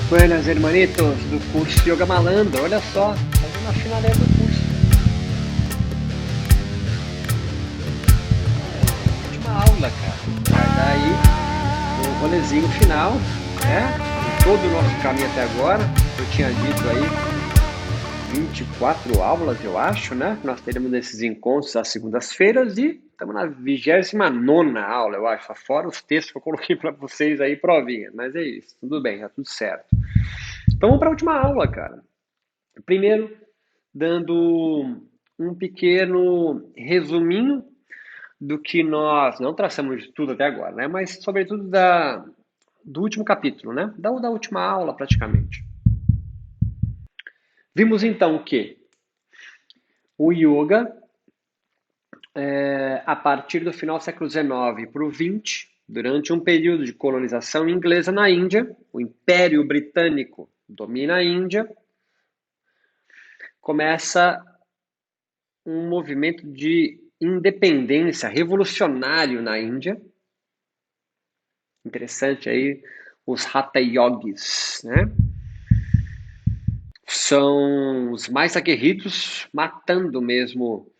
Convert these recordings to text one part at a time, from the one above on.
Buenas, hermanitos, do curso Yoga Malandro. Olha só, fazendo a finaleira do curso. Última aula, cara. Vai dar aí um rolezinho final, né? Em todo o nosso caminho até agora. Eu tinha dito aí 24 aulas, eu acho, né? Nós teremos esses encontros às segundas-feiras e estamos na 29ª aula, eu acho. Fora os textos que eu coloquei para vocês aí, provinha. Mas é isso, tudo bem, tá tudo certo. Então vamos para a última aula, cara. Primeiro, dando um pequeno resuminho do que nós não traçamos de tudo até agora, né? Mas sobretudo do último capítulo, né? Da última aula, praticamente. Vimos então que o yoga, a partir do final do século XIX para o XX, durante um período de colonização inglesa na Índia, o Império Britânico domina a Índia, começa um movimento de independência revolucionário na Índia. Interessante aí, os Hatha Yogis, né? São os mais aguerridos, matando mesmo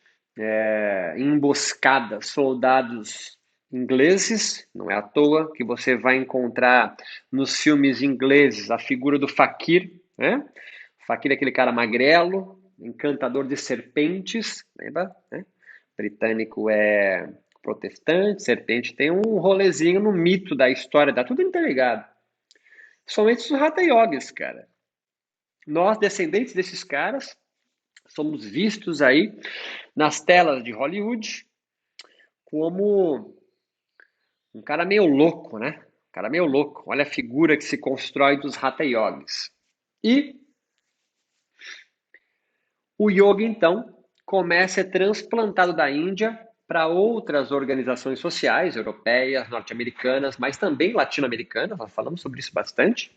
em emboscadas soldados ingleses. Não é à toa que você vai encontrar nos filmes ingleses a figura do fakir, né? O fakir é aquele cara magrelo, encantador de serpentes, lembra? Né? Britânico é protestante, serpente tem um rolezinho no mito da história, tá tudo interligado. Somente os Hatha Yogis, cara. Nós, descendentes desses caras, somos vistos aí nas telas de Hollywood como um cara meio louco, né? Um cara meio louco. Olha a figura que se constrói dos Hatha Yogis. E o yoga, então, começa a ser transplantado da Índia para outras organizações sociais, europeias, norte-americanas, mas também latino-americanas, nós falamos sobre isso bastante.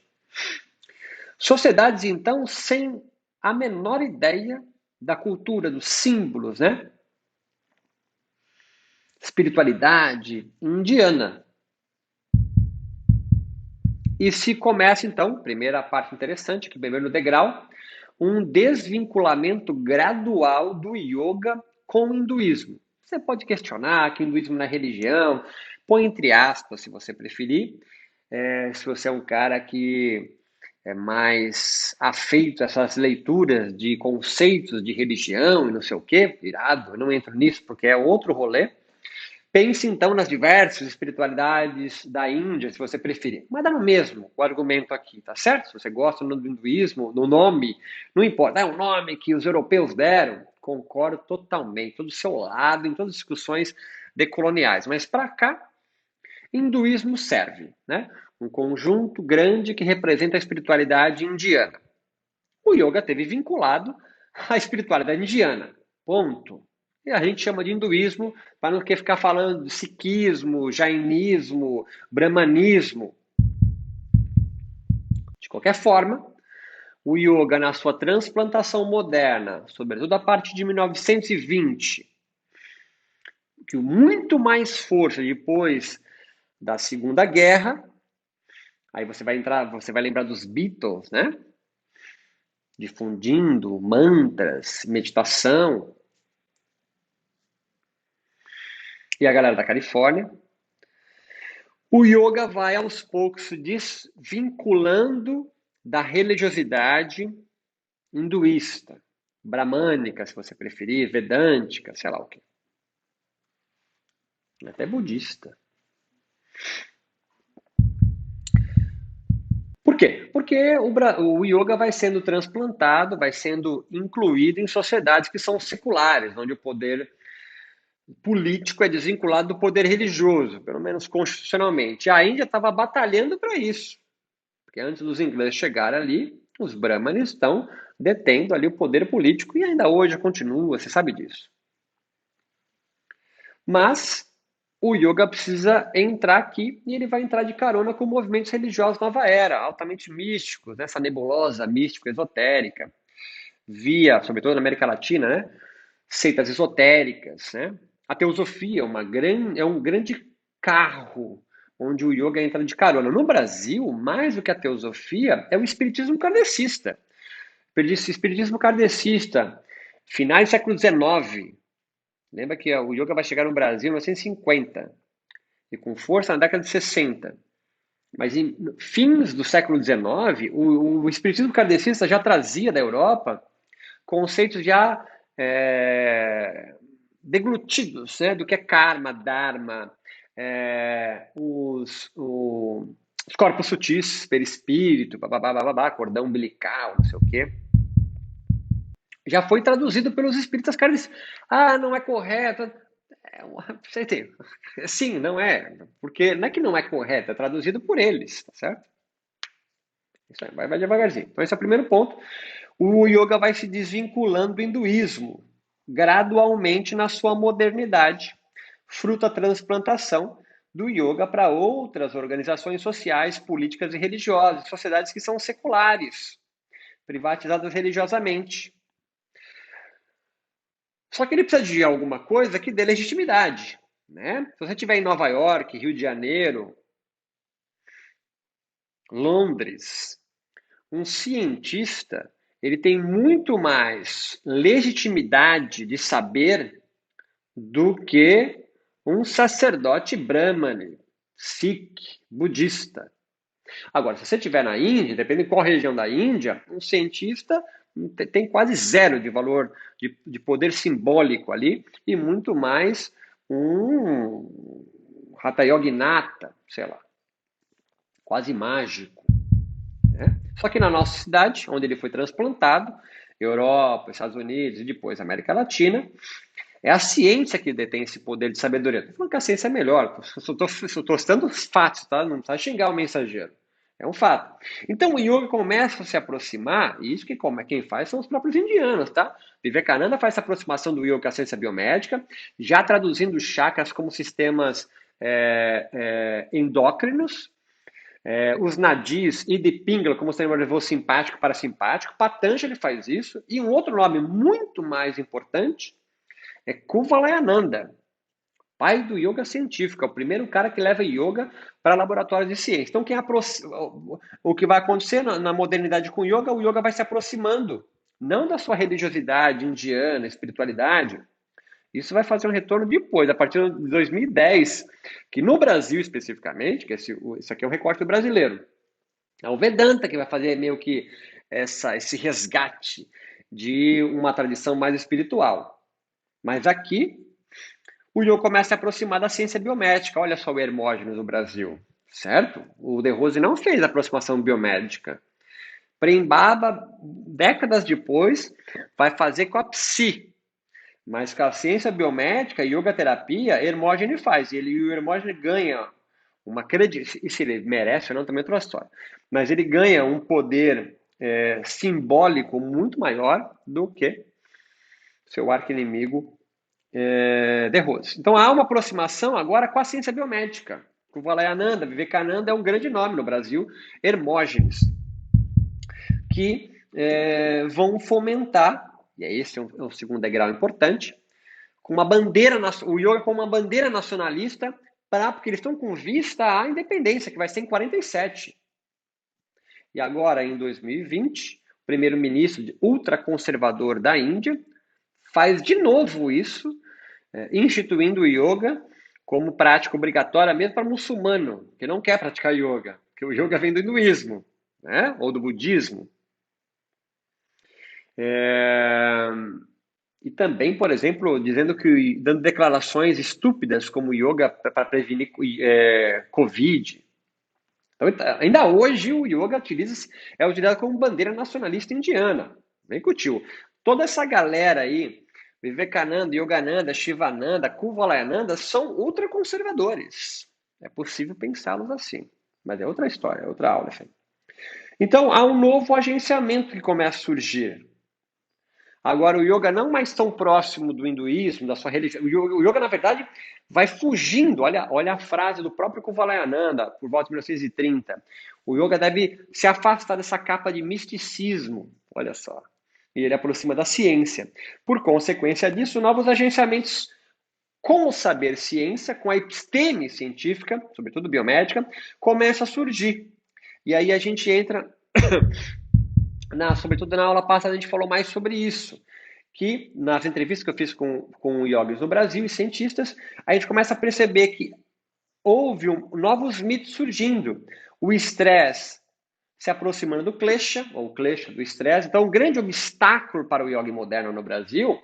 Sociedades, então, sem a menor ideia da cultura, dos símbolos, né? Espiritualidade indiana. E se começa, então, primeira parte interessante, que primeiro degrau, um desvinculamento gradual do yoga com o hinduísmo. Você pode questionar que o hinduísmo não é religião, põe entre aspas, se você preferir, se você é um cara que é mais afeito a essas leituras de conceitos de religião e não sei o quê, irado, eu não entro nisso porque é outro rolê. Pense então nas diversas espiritualidades da Índia, se você preferir. Mas dá no mesmo o argumento aqui, tá certo? Se você gosta do hinduísmo, do nome, não importa, é um nome que os europeus deram, concordo totalmente, todo o seu lado, em todas as discussões decoloniais. Mas para cá, hinduísmo serve, né? Um conjunto grande que representa a espiritualidade indiana. O yoga teve vinculado à espiritualidade indiana. Ponto. E a gente chama de hinduísmo para não ficar falando de sikhismo, jainismo, brahmanismo. De qualquer forma, o yoga, na sua transplantação moderna, sobretudo a partir de 1920, que muito mais força depois da Segunda Guerra, aí você vai lembrar dos Beatles, né? Difundindo mantras, meditação. E a galera da Califórnia. O yoga vai aos poucos se desvinculando da religiosidade hinduísta, bramânica, se você preferir, vedântica, sei lá o quê. Até budista. Por quê? Porque o yoga vai sendo transplantado, vai sendo incluído em sociedades que são seculares, onde o poder político é desvinculado do poder religioso, pelo menos constitucionalmente. A Índia estava batalhando para isso, porque antes dos ingleses chegarem ali, os brahmanes estão detendo ali o poder político e ainda hoje continua, você sabe disso. Mas o yoga precisa entrar aqui e ele vai entrar de carona com movimentos religiosos nova era, altamente místicos, nessa nebulosa místico-esotérica, via, sobretudo na América Latina, né? Seitas esotéricas, né? A teosofia é um grande carro onde o yoga entra de carona. No Brasil, mais do que a teosofia, é o espiritismo kardecista. Espiritismo kardecista, finais do século XIX. Lembra que o yoga vai chegar no Brasil em 1950 e com força na década de 60. Mas em fins do século XIX, o espiritismo kardecista já trazia da Europa conceitos já deglutidos, né, do que é karma, dharma, os corpos sutis, perispírito, babá, cordão umbilical, não sei o quê. Já foi traduzido pelos espíritas kardecistas. Ah, não é correto. Você tem. Sim, não é. Porque não é que não é correto, é traduzido por eles, tá certo? Isso aí, vai devagarzinho. Então, esse é o primeiro ponto. O yoga vai se desvinculando do hinduísmo gradualmente na sua modernidade, fruto da transplantação do yoga para outras organizações sociais, políticas e religiosas, sociedades que são seculares, privatizadas religiosamente. Só que ele precisa de alguma coisa que dê legitimidade, né? Se você estiver em Nova York, Rio de Janeiro, Londres, um cientista, ele tem muito mais legitimidade de saber do que um sacerdote brahmane, sikh, budista. Agora, se você estiver na Índia, dependendo de qual região da Índia, um cientista tem quase zero de valor, de poder simbólico ali, e muito mais um Hatha Yoginata, sei lá, quase mágico. Né? Só que na nossa cidade, onde ele foi transplantado, Europa, Estados Unidos e depois América Latina, é a ciência que detém esse poder de sabedoria. Estou falando que a ciência é melhor, estou citando os fatos, tá? Não precisa xingar o mensageiro. É um fato. Então o yoga começa a se aproximar, e isso que quem faz são os próprios indianos, tá? Vivekananda faz essa aproximação do yoga com a ciência biomédica, já traduzindo os chakras como sistemas endócrinos, os nadis e de Pingala como sistema nervoso simpático e parasimpático. Patanjali faz isso, e um outro nome muito mais importante é Kuvalayananda, pai do yoga científico, é o primeiro cara que leva yoga para laboratórios de ciência. Então, o que vai acontecer na modernidade com o yoga vai se aproximando, não da sua religiosidade indiana, espiritualidade. Isso vai fazer um retorno depois, a partir de 2010, que no Brasil especificamente, que esse aqui é o recorte brasileiro, é o Vedanta que vai fazer meio que esse resgate de uma tradição mais espiritual. Mas aqui, o yoga começa a se aproximar da ciência biomédica. Olha só o Hermógenes no Brasil, certo? O De Rose não fez a aproximação biomédica. Prem-Baba, décadas depois, vai fazer com a psi. Mas com a ciência biomédica, yoga terapia, Hermógenes faz. E o Hermógenes ganha uma credibilidade. E se ele merece ou não, também é outra história. Mas ele ganha um poder simbólico muito maior do que seu arqui-inimigo De Rose. Então há uma aproximação agora com a ciência biomédica. O Valayananda, Vivekananda é um grande nome no Brasil, Hermógenes, que vão fomentar, e esse é um segundo degrau importante, com uma bandeira, o yoga como uma bandeira nacionalista, porque eles estão com vista à independência, que vai ser em 47. E agora, em 2020, o primeiro-ministro ultraconservador da Índia faz de novo isso, instituindo o yoga como prática obrigatória mesmo para muçulmano, que não quer praticar yoga, porque o yoga vem do hinduísmo, né? Ou do budismo. E também, por exemplo, dando declarações estúpidas como yoga para prevenir Covid. Então, ainda hoje o yoga é utilizado como bandeira nacionalista indiana. Vem com o tio. Toda essa galera aí, Vivekananda, Yogananda, Shivananda, Kuvalayananda, são ultraconservadores. É possível pensá-los assim. Mas é outra história, é outra aula. Assim. Então, há um novo agenciamento que começa a surgir. Agora, o yoga não mais tão próximo do hinduísmo, da sua religião. O yoga, na verdade, vai fugindo. Olha a frase do próprio Kuvalayananda, por volta de 1930. O yoga deve se afastar dessa capa de misticismo. Olha só. E ele aproxima da ciência. Por consequência disso, novos agenciamentos Com o saber ciência, com a episteme científica, sobretudo biomédica, começa a surgir. E aí a gente entra, sobretudo na aula passada a gente falou mais sobre isso, que nas entrevistas que eu fiz com yogis no Brasil e cientistas, a gente começa a perceber que houve novos mitos surgindo. O estresse se aproximando do klesha, ou klesha do estresse. Então, o grande obstáculo para o yoga moderno no Brasil,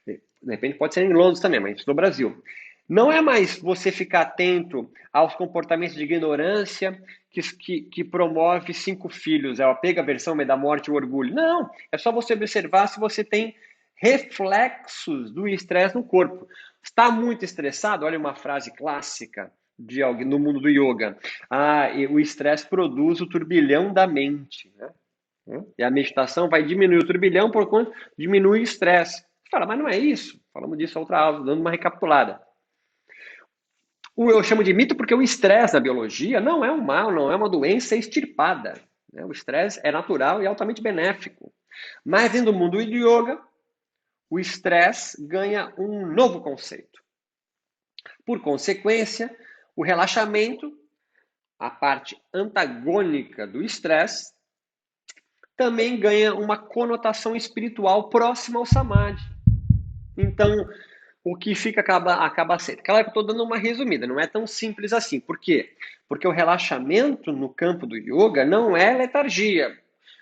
de repente pode ser em Londres também, mas no Brasil, não é mais você ficar atento aos comportamentos de ignorância que promove 5 filhos, é o apego, a aversão, medo da morte e o orgulho. Não, é só você observar se você tem reflexos do estresse no corpo. Está muito estressado? Olha uma frase clássica de alguém no mundo do yoga. O estresse produz o turbilhão da mente, né? E a meditação vai diminuir o turbilhão por quanto diminui o estresse. Você fala, mas não é isso. Falamos disso outra aula, dando uma recapitulada. Eu chamo de mito porque o estresse na biologia não é um mal, não é uma doença extirpada. O estresse é natural e altamente benéfico. Mas dentro do mundo do yoga, o estresse ganha um novo conceito. Por consequência, o relaxamento, a parte antagônica do estresse, também ganha uma conotação espiritual próxima ao samadhi. Então, o que fica acaba sendo. Claro que eu estou dando uma resumida, não é tão simples assim. Por quê? Porque o relaxamento no campo do yoga não é letargia.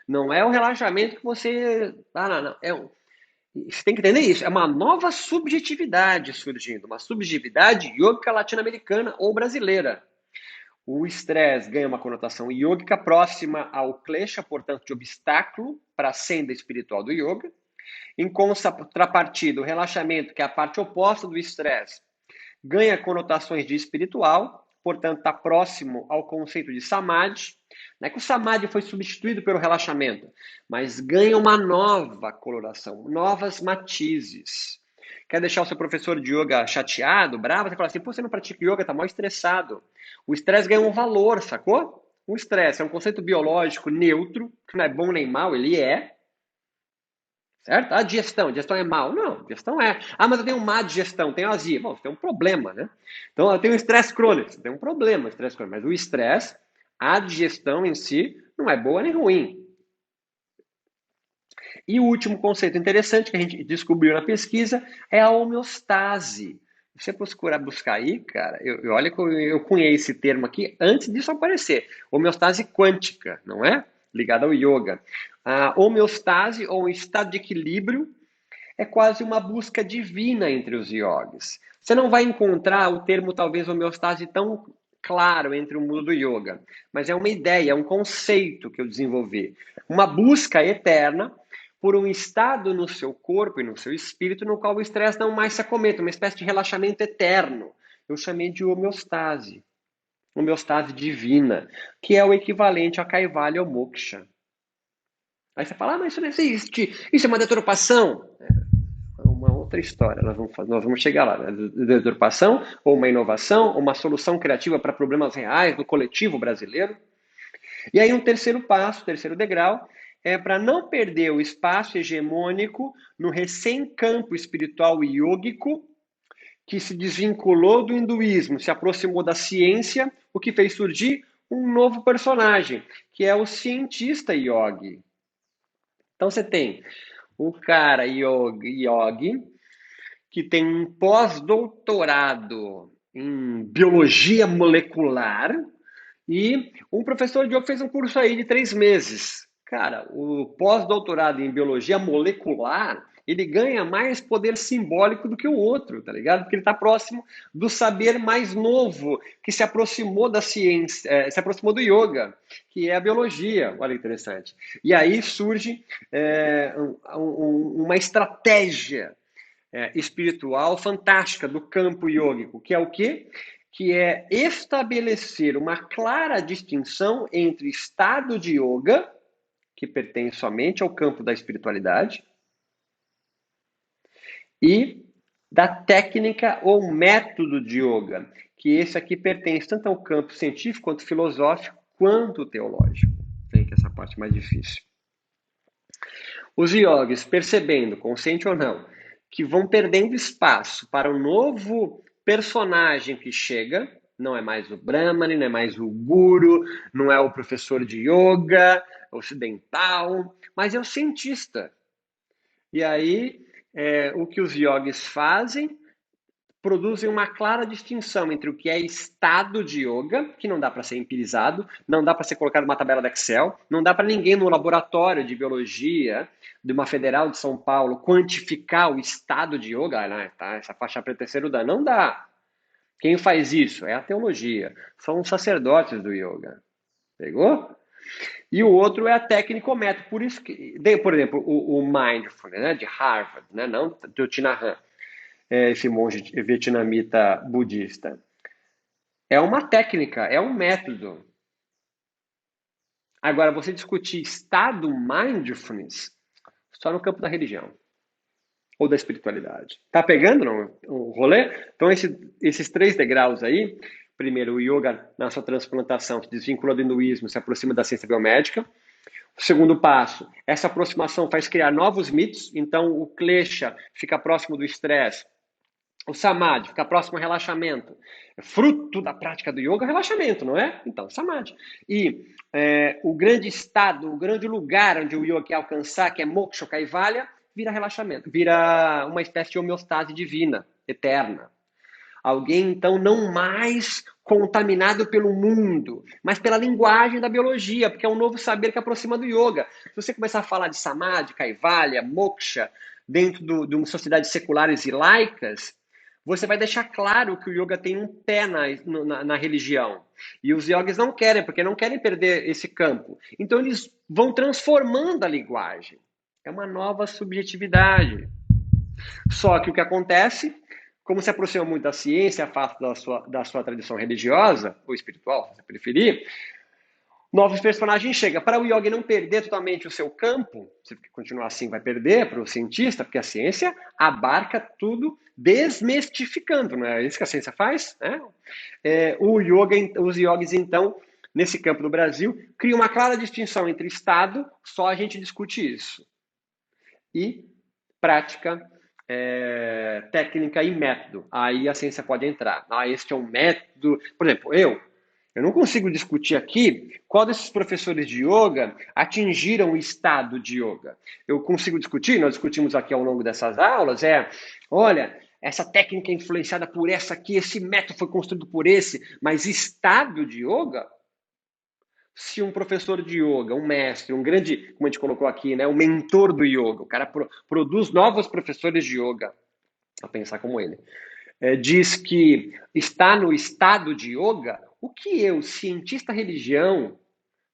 Não é o relaxamento que você. Não. Você tem que entender isso. É uma nova subjetividade surgindo. Uma subjetividade yoga latino-americana ou brasileira. O estresse ganha uma conotação yógica próxima ao klesha, portanto, de obstáculo para a senda espiritual do yoga. Em contrapartida, o relaxamento, que é a parte oposta do estresse, ganha conotações de espiritual, portanto, está próximo ao conceito de samadhi. Não é que o samadhi foi substituído pelo relaxamento, mas ganha uma nova coloração, novas matizes. Quer deixar o seu professor de yoga chateado, bravo? Você fala assim, pô, você não pratica yoga, está mal estressado. O estresse ganha um valor, sacou? O estresse é um conceito biológico neutro, que não é bom nem mal, ele é. Certo? A digestão é mal. Não, digestão é. Mas eu tenho má digestão, tenho azia. Bom, você tem um problema, né? Então, eu tenho estresse crônico, você tem um problema, estresse crônico. Mas o estresse, a digestão em si, não é boa nem ruim. E o último conceito interessante que a gente descobriu na pesquisa é a homeostase. Se você buscar aí, cara, olha que eu cunhei esse termo aqui antes disso aparecer. Homeostase quântica, não é? Ligada ao yoga. A homeostase, ou um estado de equilíbrio, é quase uma busca divina entre os yogis. Você não vai encontrar o termo, talvez, homeostase tão claro entre o mundo do yoga, mas é uma ideia, é um conceito que eu desenvolvi. Uma busca eterna por um estado no seu corpo e no seu espírito no qual o estresse não mais se acometa, uma espécie de relaxamento eterno. Eu chamei de homeostase. Homeostase divina, que é o equivalente a Kaivalya ou Moksha. Aí você fala, mas isso não existe, isso é uma deturpação. É uma outra história, nós vamos chegar lá. Deturpação, ou uma inovação, ou uma solução criativa para problemas reais do coletivo brasileiro. E aí um terceiro passo, terceiro degrau, é para não perder o espaço hegemônico no recém-campo espiritual e yógico que se desvinculou do hinduísmo, se aproximou da ciência, o que fez surgir um novo personagem, que é o cientista yogi. Então você tem o cara yogi que tem um pós-doutorado em biologia molecular e um professor de yoga fez um curso aí de 3 meses. Cara, o pós-doutorado em biologia molecular, ele ganha mais poder simbólico do que o outro, tá ligado? Porque ele está próximo do saber mais novo, que se aproximou da ciência, se aproximou do yoga, que é a biologia. Olha que interessante. E aí surge uma estratégia espiritual fantástica do campo iônico, que é o quê? Que é estabelecer uma clara distinção entre estado de yoga, que pertence somente ao campo da espiritualidade, e da técnica ou método de yoga, que esse aqui pertence tanto ao campo científico, quanto filosófico, quanto teológico. Tem que essa parte mais difícil. Os yogis, percebendo, consciente ou não, que vão perdendo espaço para o novo personagem que chega. Não é mais o Brahmani, não é mais o guru, não é o professor de yoga ocidental, mas é o cientista. E aí, o que os yogis fazem? Produzem uma clara distinção entre o que é estado de yoga, que não dá para ser empirizado, não dá para ser colocado numa tabela de Excel, não dá para ninguém no laboratório de biologia de uma federal de São Paulo quantificar o estado de yoga. Ah, não, tá, essa faixa preta é terceiro dan. Não dá. Quem faz isso? É a teologia. São os sacerdotes do yoga. Pegou? E o outro é a técnico-método. Por isso que, por exemplo, o Mindfulness, né, de Harvard, né, não do Thich esse monge vietnamita budista. É uma técnica, é um método. Agora, você discutir estado mindfulness só no campo da religião ou da espiritualidade. Tá pegando não, o rolê? Então, esses 3 degraus aí, primeiro, o yoga na sua transplantação se desvincula do hinduísmo, se aproxima da ciência biomédica. O segundo passo, essa aproximação faz criar novos mitos, então o klesha fica próximo do estresse, o samadhi, ficar próximo ao relaxamento. Fruto da prática do yoga é relaxamento, não é? Então, samadhi. E o grande estado, o grande lugar onde o yoga quer alcançar, que é moksha, kaivalya, vira relaxamento, vira uma espécie de homeostase divina, eterna. Alguém, então, não mais contaminado pelo mundo, mas pela linguagem da biologia, porque é um novo saber que aproxima do yoga. Se você começar a falar de samadhi, kaivalya, moksha, dentro de uma sociedade seculares e laicas, você vai deixar claro que o yoga tem um pé na religião. E os yogis não querem, porque não querem perder esse campo. Então, eles vão transformando a linguagem. É uma nova subjetividade. Só que o que acontece, como se aproxima muito da ciência, afasta da sua tradição religiosa, ou espiritual, se você preferir, novos personagens chegam. Para o yogi não perder totalmente o seu campo, se continuar assim vai perder para o cientista, porque a ciência abarca tudo desmistificando, não é isso que a ciência faz? Né? Os yogis, então, nesse campo do Brasil, criam uma clara distinção entre Estado, só a gente discute isso, e prática, técnica e método. Aí a ciência pode entrar. Ah, este é um método. Por exemplo, eu não consigo discutir aqui qual desses professores de yoga atingiram o estado de yoga. Eu consigo discutir, nós discutimos aqui ao longo dessas aulas, olha, essa técnica é influenciada por essa aqui, esse método foi construído por esse, mas estado de yoga, se um professor de yoga, um mestre, um grande, como a gente colocou aqui, né, um mentor do yoga, o cara produz novos professores de yoga, a pensar como ele, diz que está no estado de yoga, o que eu, cientista religião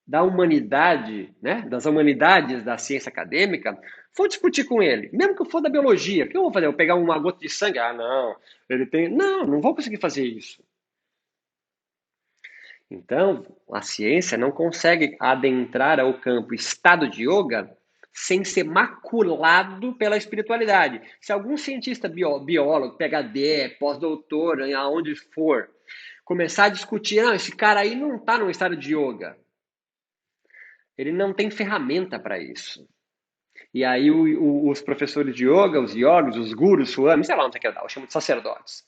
da humanidade, né, das humanidades da ciência acadêmica, vou discutir com ele, mesmo que eu for da biologia, o que eu vou fazer? Eu vou pegar uma gota de sangue? Ah, não, ele tem... Não vou conseguir fazer isso. Então, a ciência não consegue adentrar ao campo estado de yoga sem ser maculado pela espiritualidade. Se algum cientista biólogo, PhD, pós-doutor, aonde for, começar a discutir, não, esse cara aí não está num estado de yoga, ele não tem ferramenta para isso. E aí os professores de yoga, os yogis, os gurus, swamis, sei lá onde você quer dar, eu chamo de sacerdotes,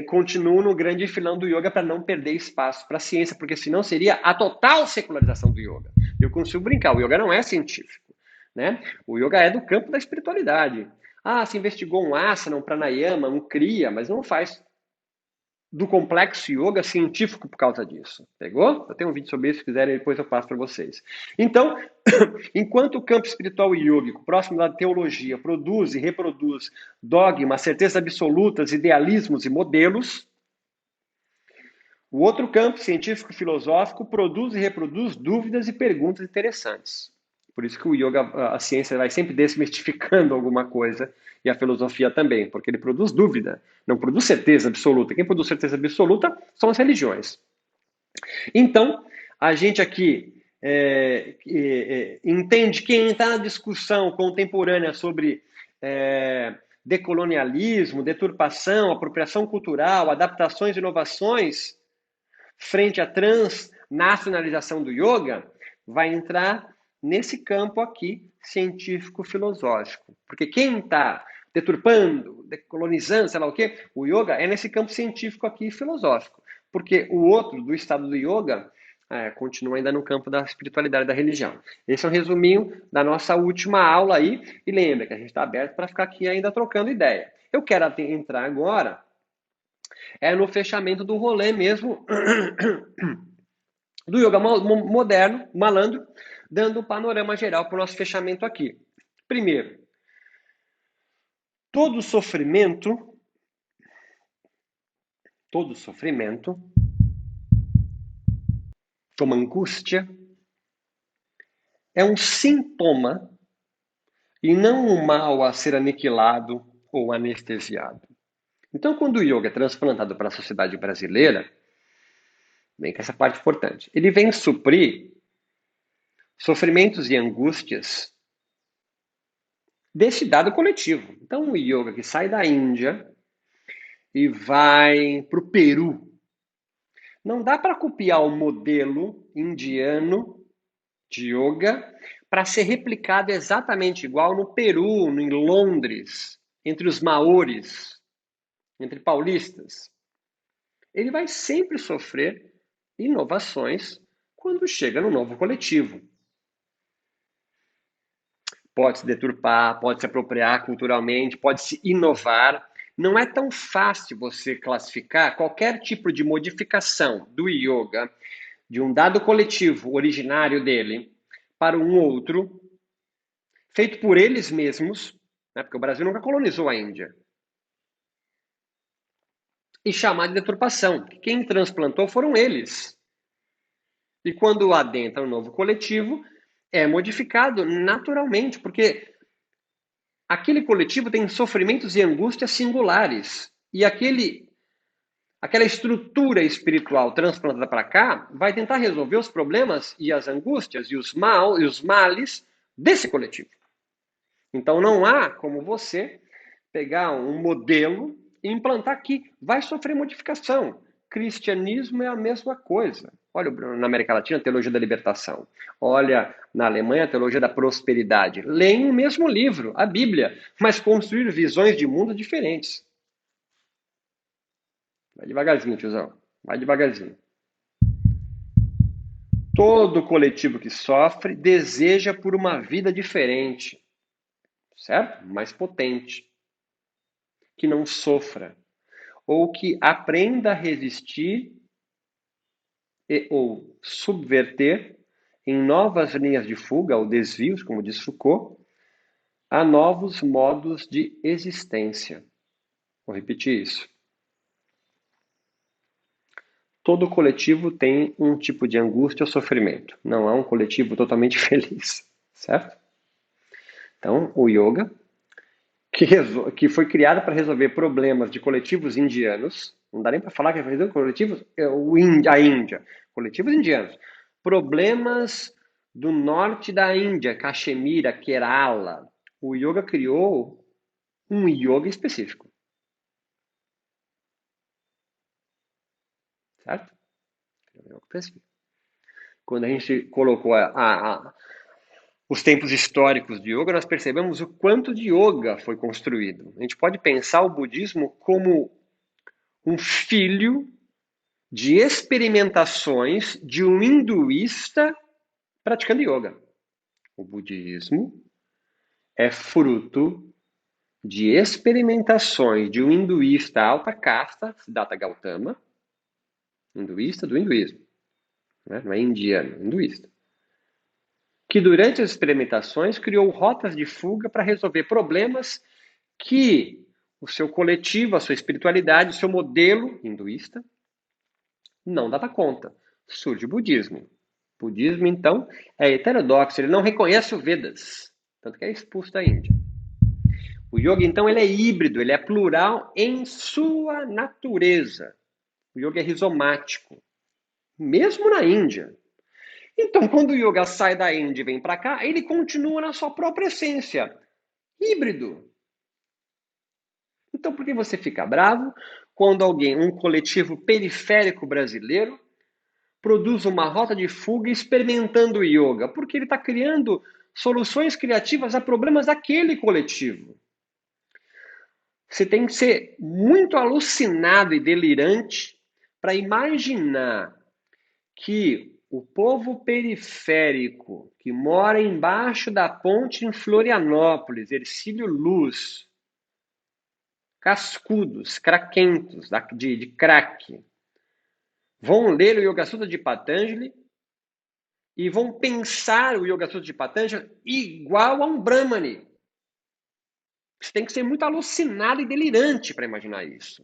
continuam no grande filão do yoga para não perder espaço para a ciência, porque senão seria a total secularização do yoga. Eu consigo brincar, o yoga não é científico, né? O yoga é do campo da espiritualidade. Ah, se investigou um asana, um pranayama, um kriya, mas não faz do complexo yoga científico por causa disso. Pegou? Eu tenho um vídeo sobre isso, se quiserem, depois eu passo para vocês. Então, enquanto o campo espiritual e yógico, próximo da teologia, produz e reproduz dogmas, certezas absolutas, idealismos e modelos, o outro campo, científico e filosófico, produz e reproduz dúvidas e perguntas interessantes. Por isso que o yoga, a ciência vai sempre desmistificando alguma coisa, e a filosofia também, porque ele produz dúvida, não produz certeza absoluta. Quem produz certeza absoluta são as religiões. Então, a gente aqui entende que quem está na discussão contemporânea sobre decolonialismo, deturpação, apropriação cultural, adaptações e inovações, frente à transnacionalização do yoga, vai entrar nesse campo aqui científico-filosófico. Porque quem está deturpando, decolonizando, sei lá o quê, o yoga é nesse campo científico aqui filosófico. Porque o outro, do estado do yoga, continua ainda no campo da espiritualidade da religião. Esse é um resuminho da nossa última aula aí. E lembra que a gente está aberto para ficar aqui ainda trocando ideia. Eu quero entrar agora no fechamento do rolê mesmo do yoga moderno, malandro, dando um panorama geral para o nosso fechamento aqui. Primeiro, todo sofrimento como angústia, é um sintoma e não um mal a ser aniquilado ou anestesiado. Então, quando o yoga é transplantado para a sociedade brasileira, bem que essa parte é importante, ele vem suprir sofrimentos e angústias desse dado coletivo. Então, o yoga que sai da Índia e vai para o Peru, não dá para copiar o modelo indiano de yoga para ser replicado exatamente igual no Peru, em Londres, entre os maores, entre paulistas. Ele vai sempre sofrer inovações quando chega no novo coletivo. Pode se deturpar, pode se apropriar culturalmente, pode se inovar. Não é tão fácil você classificar qualquer tipo de modificação do yoga, de um dado coletivo originário dele, para um outro, feito por eles mesmos, né, porque o Brasil nunca colonizou a Índia, e chamar de deturpação. Quem transplantou foram eles. E quando adentra um novo coletivo, é modificado naturalmente, porque aquele coletivo tem sofrimentos e angústias singulares. E aquela estrutura espiritual transplantada para cá vai tentar resolver os problemas e as angústias e os males desse coletivo. Então não há como você pegar um modelo e implantar aqui. Vai sofrer modificação. Cristianismo é a mesma coisa. Olha na América Latina a teologia da libertação. Olha na Alemanha a teologia da prosperidade. Leem o mesmo livro, a Bíblia, mas construir visões de mundo diferentes. Vai devagarzinho, tiozão. Vai devagarzinho. Todo coletivo que sofre deseja por uma vida diferente, certo? Mais potente, que não sofra, ou que aprenda a resistir ou subverter em novas linhas de fuga ou desvios, como diz Foucault, a novos modos de existência. Vou repetir isso. Todo coletivo tem um tipo de angústia ou sofrimento. Não há um coletivo totalmente feliz, certo? Então, o yoga, que foi criado para resolver problemas de coletivos indianos, não dá nem para falar que é resolver coletivos, a Índia, coletivos indianos, problemas do norte da Índia, Caxemira, Kerala. O yoga criou um yoga específico, certo? Quando a gente colocou os tempos históricos de yoga, nós percebemos o quanto de yoga foi construído. A gente pode pensar o budismo como um filho de experimentações de um hinduísta praticando yoga. O budismo é fruto de experimentações de um hinduísta alta casta, Siddhartha Gautama, hinduísta do hinduísmo, né? Não é indiano, é hinduísta, que durante as experimentações criou rotas de fuga para resolver problemas que o seu coletivo, a sua espiritualidade, o seu modelo hinduísta não dava conta. Surge o budismo. O budismo, então, é heterodoxo, ele não reconhece os Vedas, tanto que é expulso da Índia. O yoga, então, ele é híbrido, ele é plural em sua natureza. O yoga é rizomático, mesmo na Índia. Então, quando o yoga sai da Índia e vem para cá, ele continua na sua própria essência, híbrido. Então, por que você fica bravo quando alguém, um coletivo periférico brasileiro, produz uma rota de fuga experimentando o yoga, porque ele está criando soluções criativas a problemas daquele coletivo. Você tem que ser muito alucinado e delirante para imaginar que o povo periférico que mora embaixo da ponte em Florianópolis, Hercílio Luz, cascudos, craquentos, de crack, vão ler o Yoga Sutra de Patanjali e vão pensar o Yoga Sutra de Patanjali igual a um Brahmani. Você tem que ser muito alucinado e delirante para imaginar isso.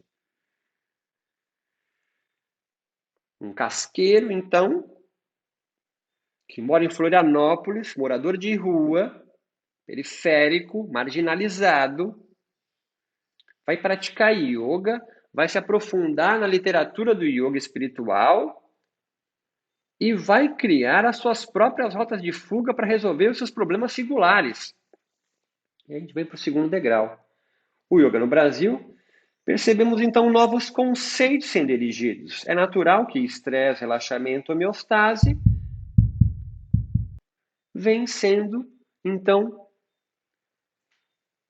Um casqueiro, então, que mora em Florianópolis, morador de rua, periférico, marginalizado, vai praticar yoga, vai se aprofundar na literatura do yoga espiritual e vai criar as suas próprias rotas de fuga para resolver os seus problemas singulares. E a gente vem para o segundo degrau. O yoga no Brasil, percebemos então novos conceitos sendo erigidos. É natural que estresse, relaxamento, homeostase vêm sendo, então,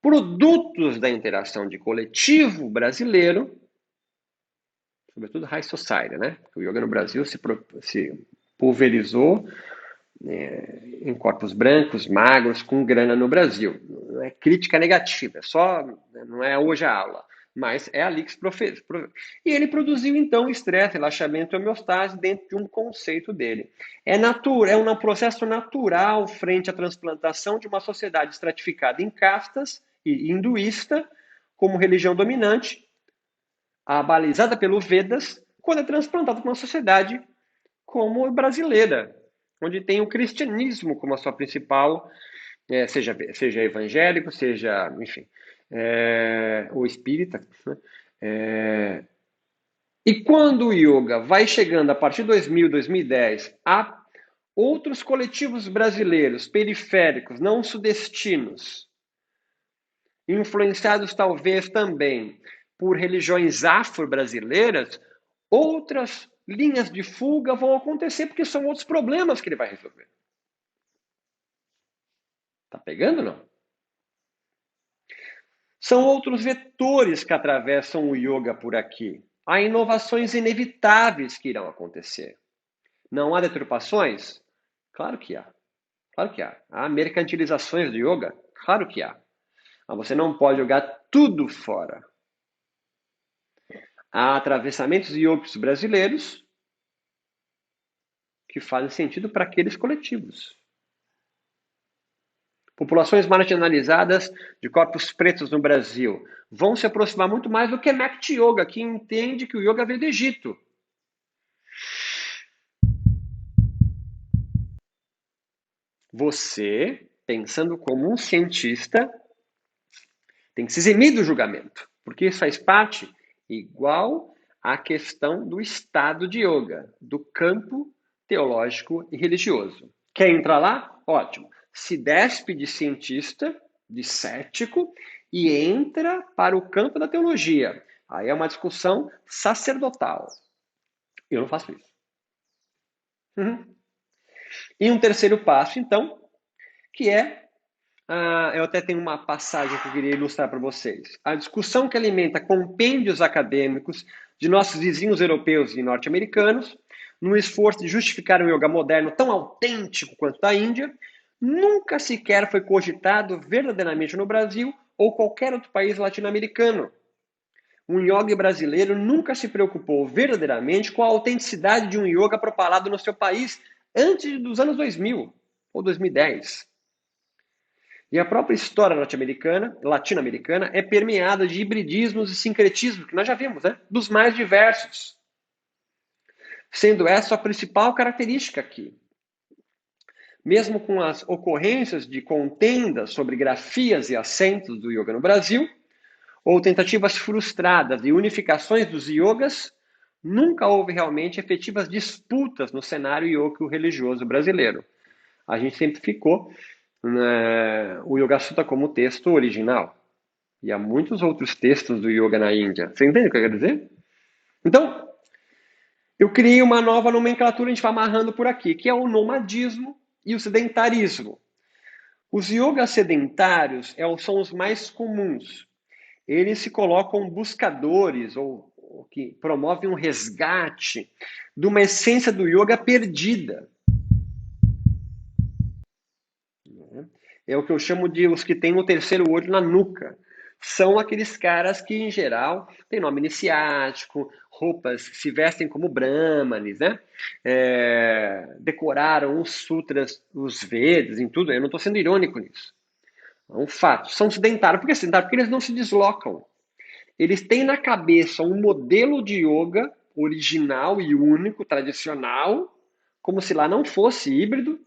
produtos da interação de coletivo brasileiro, sobretudo high society, né? O yoga no Brasil se pulverizou em corpos brancos, magros, com grana no Brasil. Não é crítica negativa, não é hoje a aula, mas é ali que se professa. E ele produziu, então, estresse, relaxamento e homeostase dentro de um conceito dele. É um processo natural frente à transplantação de uma sociedade estratificada em castas e hinduísta como religião dominante, abalizada pelos Vedas, quando é transplantada para uma sociedade como a brasileira, onde tem o cristianismo como a sua principal, seja evangélico, seja, enfim, ou espírita. Né? E quando o yoga vai chegando a partir de 2000, 2010, a outros coletivos brasileiros, periféricos, não sudestinos, influenciados talvez também por religiões afro-brasileiras, outras linhas de fuga vão acontecer porque são outros problemas que ele vai resolver. Tá pegando ou não? São outros vetores que atravessam o yoga por aqui. Há inovações inevitáveis que irão acontecer. Não há deturpações? Claro que há. Claro que há. Há mercantilizações do yoga? Claro que há. Mas você não pode jogar tudo fora. Há atravessamentos yogis brasileiros que fazem sentido para aqueles coletivos. Populações marginalizadas de corpos pretos no Brasil vão se aproximar muito mais do que Mekti Yoga, que entende que o yoga veio do Egito. Você, pensando como um cientista, tem que se eximir do julgamento, porque isso faz parte igual à questão do estado de yoga, do campo teológico e religioso. Quer entrar lá? Ótimo. Se despe de cientista, de cético, e entra para o campo da teologia. Aí é uma discussão sacerdotal. Eu não faço isso. E um terceiro passo, então, que eu até tenho uma passagem que eu queria ilustrar para vocês. A discussão que alimenta compêndios acadêmicos de nossos vizinhos europeus e norte-americanos, no esforço de justificar um yoga moderno tão autêntico quanto da Índia, nunca sequer foi cogitado verdadeiramente no Brasil ou qualquer outro país latino-americano. Um yoga brasileiro nunca se preocupou verdadeiramente com a autenticidade de um yoga propalado no seu país antes dos anos 2000 ou 2010. E a própria história latino-americana é permeada de hibridismos e sincretismos, que nós já vimos, né? Dos mais diversos. Sendo essa a principal característica aqui. Mesmo com as ocorrências de contendas sobre grafias e acentos do yoga no Brasil, ou tentativas frustradas de unificações dos yogas, nunca houve realmente efetivas disputas no cenário yoga-religioso brasileiro. A gente sempre ficou o Yoga Sutta como texto original. E há muitos outros textos do yoga na Índia. Você entende o que eu quero dizer? Então, Eu criei uma nova nomenclatura, a gente vai amarrando por aqui, que é o nomadismo e o sedentarismo. Os yogas sedentários são os mais comuns. Eles se colocam buscadores ou que promovem um resgate de uma essência do yoga perdida. É o que eu chamo de os que têm o terceiro olho na nuca. São aqueles caras que, em geral, têm nome iniciático, roupas, se vestem como brahmanes, né? Decoraram os sutras, os Vedas, em tudo. Eu não estou sendo irônico nisso. É um fato. São sedentários. Por que sedentários? Porque eles não se deslocam. Eles têm na cabeça um modelo de yoga original e único, tradicional, como se lá não fosse híbrido,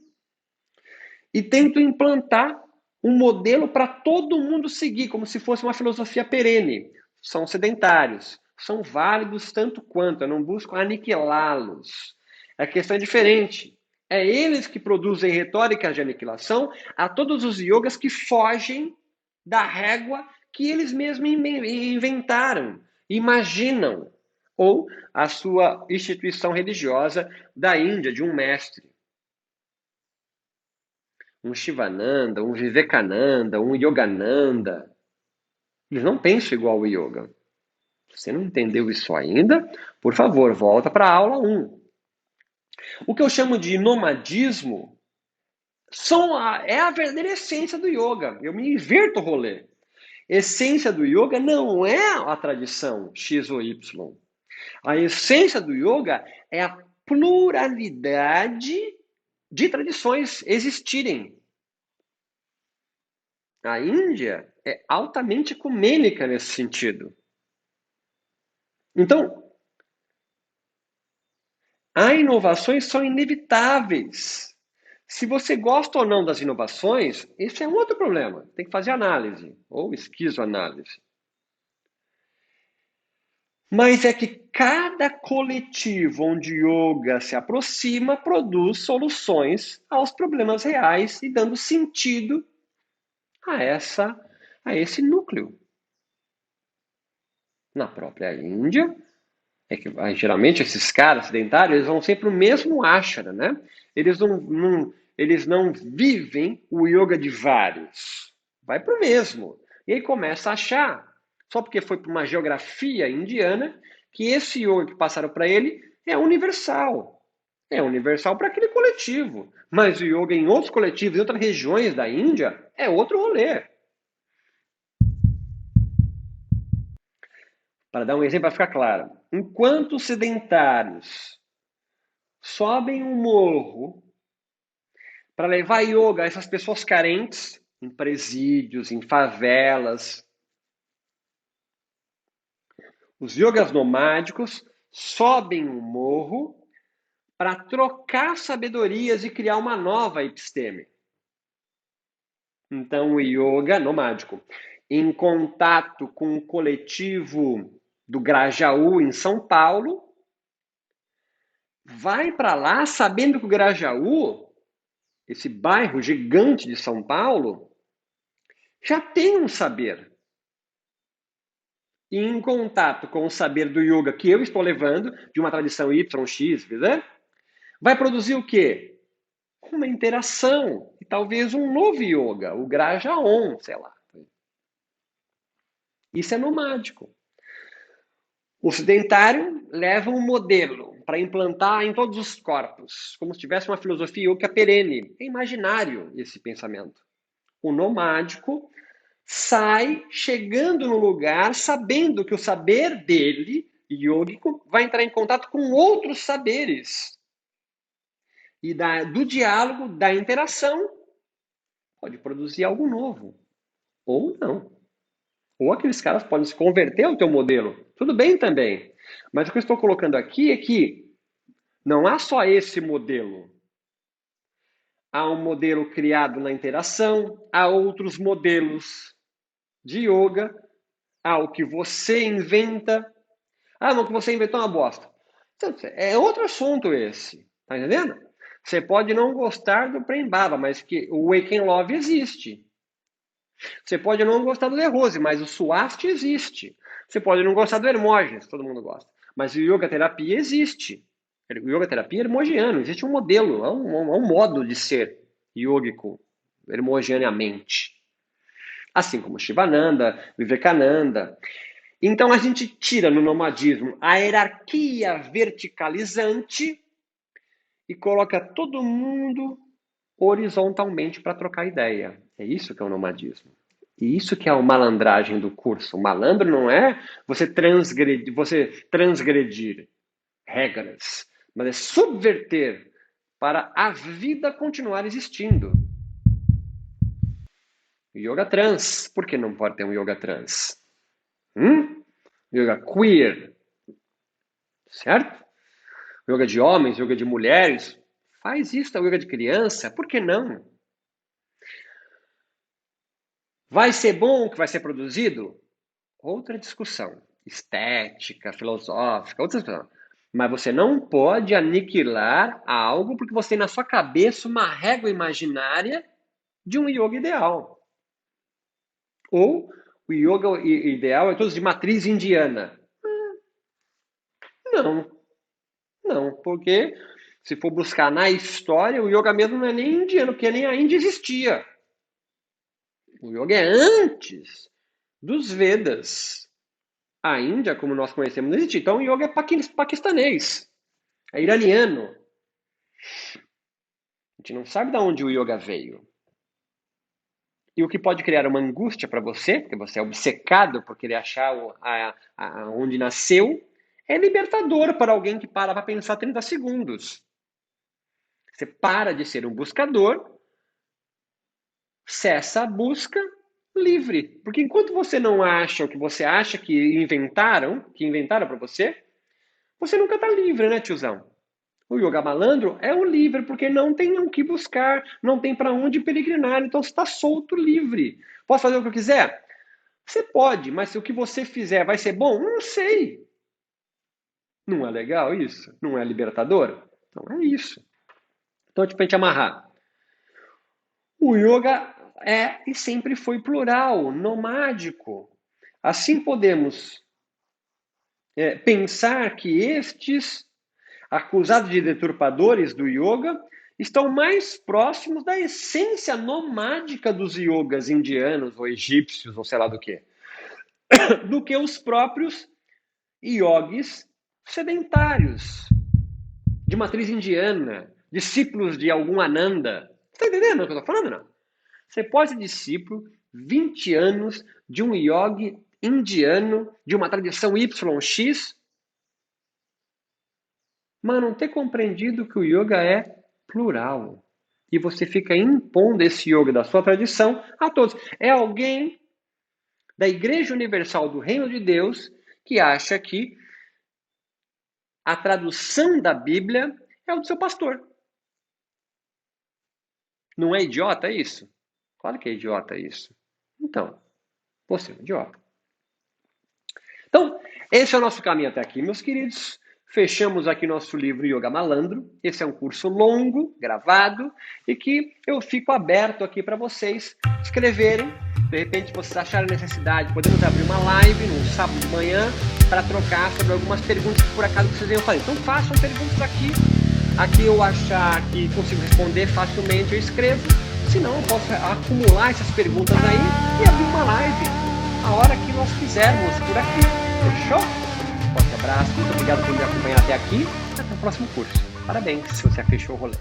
e tentam implantar um modelo para todo mundo seguir, como se fosse uma filosofia perene. São sedentários, são válidos tanto quanto, eu não busco aniquilá-los. A questão é diferente. É eles que produzem retóricas de aniquilação a todos os yogas que fogem da régua que eles mesmos inventaram, imaginam, ou a sua instituição religiosa da Índia, de um mestre. Um Shivananda, um Vivekananda, um Yogananda. Eles não pensam igual o yoga. Você não entendeu isso ainda? Por favor, volta para a aula 1. O que eu chamo de nomadismo é a verdadeira essência do yoga. Eu me inverto o rolê. Essência do yoga não é a tradição X ou Y. A essência do yoga é a pluralidade de tradições existirem. A Índia é altamente ecumênica nesse sentido. Então, as inovações são inevitáveis. Se você gosta ou não das inovações, esse é um outro problema. Tem que fazer análise, ou esquizoanálise. Mas é que cada coletivo onde yoga se aproxima produz soluções aos problemas reais e dando sentido a esse núcleo. Na própria Índia, é que geralmente esses caras sedentários eles vão sempre no mesmo ashram, né? Eles não vivem o yoga de vários. Vai para o mesmo. E aí começa a achar, só porque foi para uma geografia indiana, que esse yoga que passaram para ele é universal. É universal para aquele coletivo. Mas o yoga em outros coletivos, em outras regiões da Índia, é outro rolê. Para dar um exemplo para ficar claro. Enquanto os sedentários sobem um morro para levar yoga a essas pessoas carentes, em presídios, em favelas. Os yogas nomádicos sobem um morro para trocar sabedorias e criar uma nova episteme. Então, o yoga nomádico, em contato com o coletivo do Grajaú, em São Paulo, vai para lá sabendo que o Grajaú, esse bairro gigante de São Paulo, já tem um saber. E em contato com o saber do yoga que eu estou levando, de uma tradição Y, X, né? Vai produzir o quê? Uma interação e talvez um novo yoga, o Graja Om, sei lá. Isso é nomádico. O sedentário leva um modelo para implantar em todos os corpos, como se tivesse uma filosofia yoga perene. É imaginário esse pensamento. O nomádico sai chegando no lugar sabendo que o saber dele, yógico, vai entrar em contato com outros saberes. E do diálogo, da interação, pode produzir algo novo. Ou não. Ou aqueles caras podem se converter ao teu modelo. Tudo bem também. Mas o que eu estou colocando aqui é que não há só esse modelo. Há um modelo criado na interação, há outros modelos de yoga, há o que você inventa. Ah, não, o que você inventou é uma bosta. Então, é outro assunto esse. Tá entendendo? Você pode não gostar do Prembaba, mas que o Wake and Love existe. Você pode não gostar do De Rose, mas o Swast existe. Você pode não gostar do Hermógenes, todo mundo gosta. Mas o Yoga Terapia existe. O yoga terapia é hermogiano, existe um modelo, é um modo de ser yógico, hermogeneamente. Assim como Shivananda, Vivekananda. Então a gente tira no nomadismo a hierarquia verticalizante e coloca todo mundo horizontalmente para trocar ideia. É isso que é o nomadismo. E isso que é a malandragem do curso. O malandro não é você transgredir regras, mas é subverter para a vida continuar existindo. Yoga trans. Por que não pode ter um yoga trans? Yoga queer. Certo? Yoga de homens, yoga de mulheres. Faz isso, yoga de criança. Por que não? Vai ser bom o que vai ser produzido? Outra discussão. Estética, filosófica, outras discussões. Mas você não pode aniquilar algo porque você tem na sua cabeça uma régua imaginária de um yoga ideal. Ou o yoga ideal é todos de matriz indiana. Não. Não, porque se for buscar na história, o yoga mesmo não é nem indiano, porque nem a Índia existia. O yoga é antes dos Vedas. A Índia, como nós conhecemos, não existe. Então o yoga é paquistanês, é iraniano. A gente não sabe de onde o yoga veio. E o que pode criar uma angústia para você, porque você é obcecado por querer achar onde nasceu, é libertador para alguém que para pensar 30 segundos. Você para de ser um buscador, cessa a busca, livre. Porque enquanto você não acha o que você acha que inventaram para você, você nunca está livre, né, tiozão? O yoga malandro é o livre, porque não tem o que buscar, não tem para onde peregrinar, então você está solto, livre. Posso fazer o que eu quiser? Você pode, mas se o que você fizer vai ser bom, não sei. Não é legal isso? Não é libertador? Então é isso. Então, para a gente amarrar. O yoga é e sempre foi plural, nomádico. Assim podemos pensar que estes acusados de deturpadores do yoga estão mais próximos da essência nomádica dos yogas indianos ou egípcios ou sei lá do que os próprios yogis sedentários de matriz indiana, discípulos de algum Ananda. Está entendendo o que eu estou falando, não? Você pode ser discípulo 20 anos de um yogi indiano de uma tradição YX, mas não ter compreendido que o yoga é plural. E você fica impondo esse yoga da sua tradição a todos. É alguém da Igreja Universal do Reino de Deus que acha que a tradução da Bíblia é o do seu pastor. Não é idiota isso? Claro que é idiota isso. Então, você é um idiota. Então, esse é o nosso caminho até aqui, meus queridos. Fechamos aqui nosso livro Yoga Malandro. Esse é um curso longo, gravado, e que eu fico aberto aqui para vocês escreverem. De repente, vocês acharem necessidade, podemos abrir uma live no sábado de manhã para trocar sobre algumas perguntas que por acaso vocês venham fazer. Então, façam perguntas aqui. Aqui eu achar que consigo responder facilmente, eu escrevo. Se não, eu posso acumular essas perguntas aí e abrir uma live a hora que nós quisermos por aqui. Fechou? Forte abraço, muito obrigado por me acompanhar até aqui. Até o próximo curso. Parabéns se você fechou o rolê.